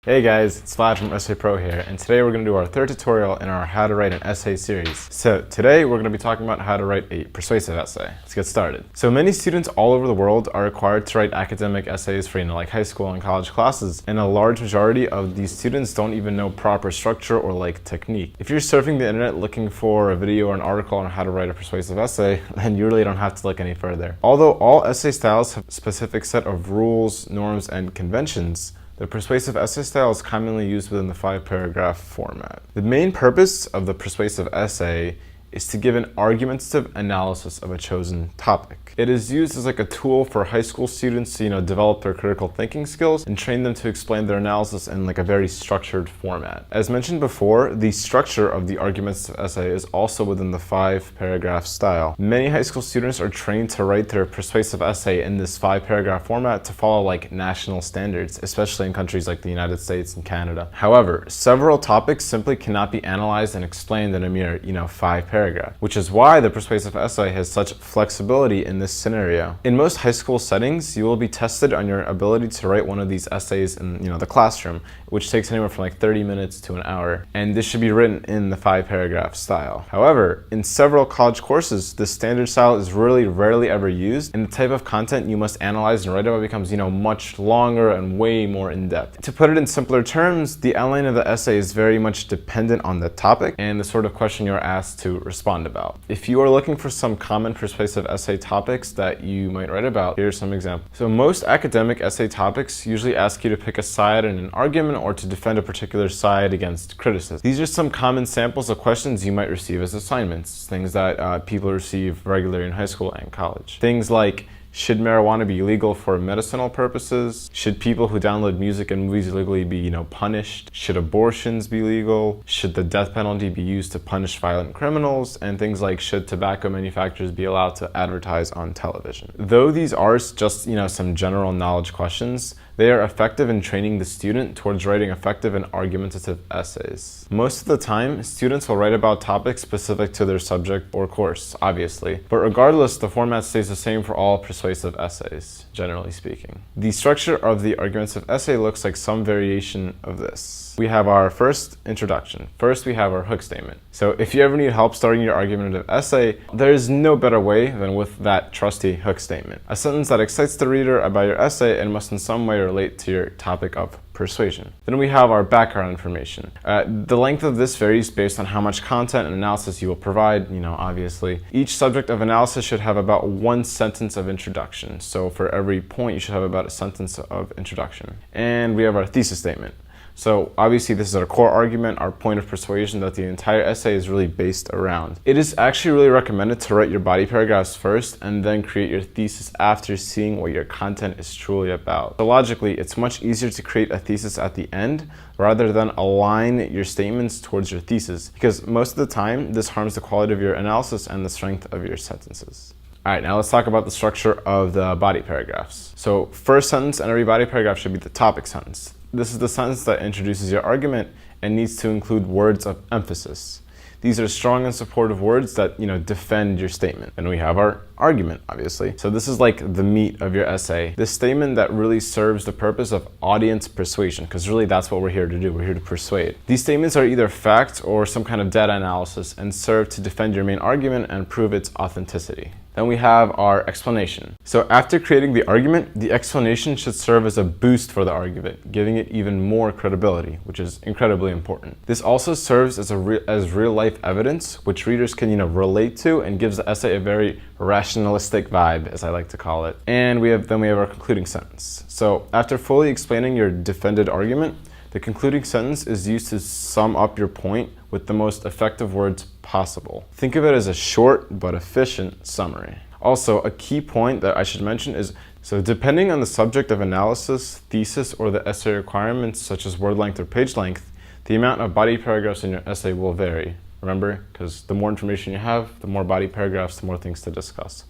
Hey guys, it's Vlad from Essay Pro here, and today we're going to do our third tutorial in our How to Write an Essay series. So today we're going to be talking about how to write a persuasive essay. Let's get started. So many students all over the world are required to write academic essays for like high school and college classes, and a large majority of these students don't even know proper structure or technique. If you're surfing the internet looking for a video or an article on how to write a persuasive essay, then you really don't have to look any further. Although all essay styles have a specific set of rules, norms, and conventions, the persuasive essay style is commonly used within the 5-paragraph format. The main purpose of the persuasive essay is to give an argumentative analysis of a chosen topic. It is used as a tool for high school students to develop their critical thinking skills and train them to explain their analysis in a very structured format. As mentioned before, the structure of the argumentative essay is also within the 5-paragraph style. Many high school students are trained to write their persuasive essay in this 5-paragraph format to follow national standards, especially in countries like the United States and Canada. However, several topics simply cannot be analyzed and explained in a mere 5 paragraphs, which is why the persuasive essay has such flexibility in this scenario. In most high school settings, you will be tested on your ability to write one of these essays in the classroom, which takes anywhere from 30 minutes to an hour, and this should be written in the 5-paragraph style. However, in several college courses, this standard style is really rarely ever used, and the type of content you must analyze and write about becomes much longer and way more in-depth. To put it in simpler terms, the outline of the essay is very much dependent on the topic and the sort of question you're asked to respond about. If you are looking for some common persuasive essay topics that you might write about, here are some examples. So most academic essay topics usually ask you to pick a side in an argument or to defend a particular side against criticism. These are some common samples of questions you might receive as assignments, things that people receive regularly in high school and college. Things like, should marijuana be legal for medicinal purposes? Should people who download music and movies illegally be, punished? Should abortions be legal? Should the death penalty be used to punish violent criminals? And things like, should tobacco manufacturers be allowed to advertise on television? Though these are just, some general knowledge questions, they are effective in training the student towards writing effective and argumentative essays. Most of the time, students will write about topics specific to their subject or course, obviously. But regardless, the format stays the same for all persuasive essays, generally speaking. The structure of the argumentative essay looks like some variation of this. We have our first introduction. First, we have our hook statement. So if you ever need help starting your argumentative essay, there is no better way than with that trusty hook statement. A sentence that excites the reader about your essay and must in some way relate to your topic of persuasion. Then we have our background information. The length of this varies based on how much content and analysis you will provide, obviously. Each subject of analysis should have about 1 sentence of introduction. So for every point, you should have about a sentence of introduction. And we have our thesis statement. So obviously this is our core argument, our point of persuasion that the entire essay is really based around. It is actually really recommended to write your body paragraphs first and then create your thesis after seeing what your content is truly about. So logically, it's much easier to create a thesis at the end rather than align your statements towards your thesis, because most of the time this harms the quality of your analysis and the strength of your sentences. All right, now let's talk about the structure of the body paragraphs. So first sentence in every body paragraph should be the topic sentence. This is the sentence that introduces your argument and needs to include words of emphasis. These are strong and supportive words that, defend your statement. And we have our argument, obviously. So this is the meat of your essay. This statement that really serves the purpose of audience persuasion, because really that's what we're here to do. We're here to persuade. These statements are either fact or some kind of data analysis and serve to defend your main argument and prove its authenticity. Then we have our explanation. So after creating the argument, the explanation should serve as a boost for the argument, giving it even more credibility, which is incredibly important. This also serves as real-life evidence, which readers can relate to, and gives the essay a very rationalistic vibe, as I like to call it. And then we have our concluding sentence. So after fully explaining your defended argument, the concluding sentence is used to sum up your point with the most effective words possible. Think of it as a short but efficient summary. Also, a key point that I should mention is, so depending on the subject of analysis, thesis, or the essay requirements such as word length or page length, the amount of body paragraphs in your essay will vary. Remember, because the more information you have, the more body paragraphs, the more things to discuss.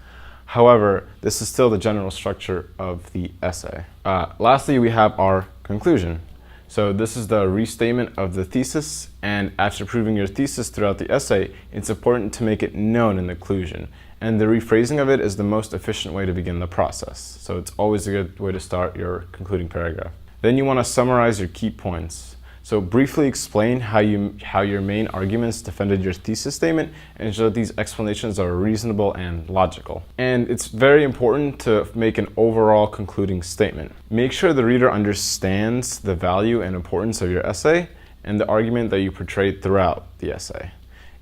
However, this is still the general structure of the essay. Lastly, we have our conclusion. So this is the restatement of the thesis, and after proving your thesis throughout the essay, it's important to make it known in the conclusion. And the rephrasing of it is the most efficient way to begin the process. So it's always a good way to start your concluding paragraph. Then you want to summarize your key points. So briefly explain how your main arguments defended your thesis statement and ensure that these explanations are reasonable and logical. And it's very important to make an overall concluding statement. Make sure the reader understands the value and importance of your essay and the argument that you portrayed throughout the essay.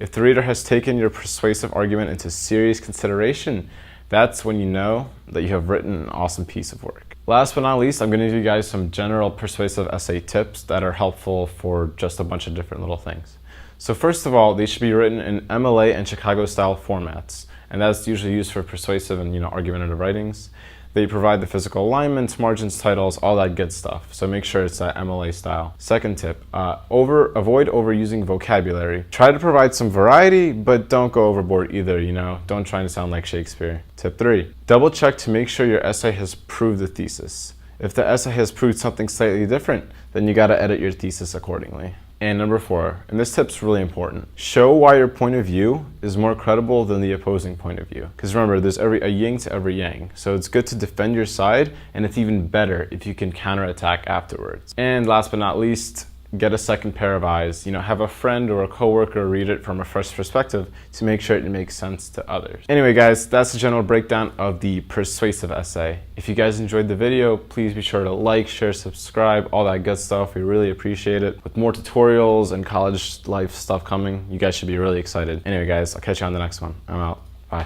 If the reader has taken your persuasive argument into serious consideration, that's when you know that you have written an awesome piece of work. Last but not least, I'm going to give you guys some general persuasive essay tips that are helpful for just a bunch of different little things. So first of all, they should be written in MLA and Chicago style formats, and that's usually used for persuasive and argumentative writings. They provide the physical alignments, margins, titles, all that good stuff. So make sure it's that MLA style. Second tip, avoid overusing vocabulary. Try to provide some variety, but don't go overboard either, Don't try to sound like Shakespeare. Tip 3, double check to make sure your essay has proved the thesis. If the essay has proved something slightly different, then you gotta edit your thesis accordingly. And number 4, and this tip's really important, show why your point of view is more credible than the opposing point of view. Because remember, there's a yin to every yang. So it's good to defend your side, and it's even better if you can counterattack afterwards. And last but not least, get a second pair of eyes. Have a friend or a coworker read it from a fresh perspective to make sure it makes sense to others. Anyway, guys, that's the general breakdown of the persuasive essay. If you guys enjoyed the video, please be sure to like, share, subscribe, all that good stuff. We really appreciate it. With more tutorials and college life stuff coming, you guys should be really excited. Anyway, guys, I'll catch you on the next one. I'm out.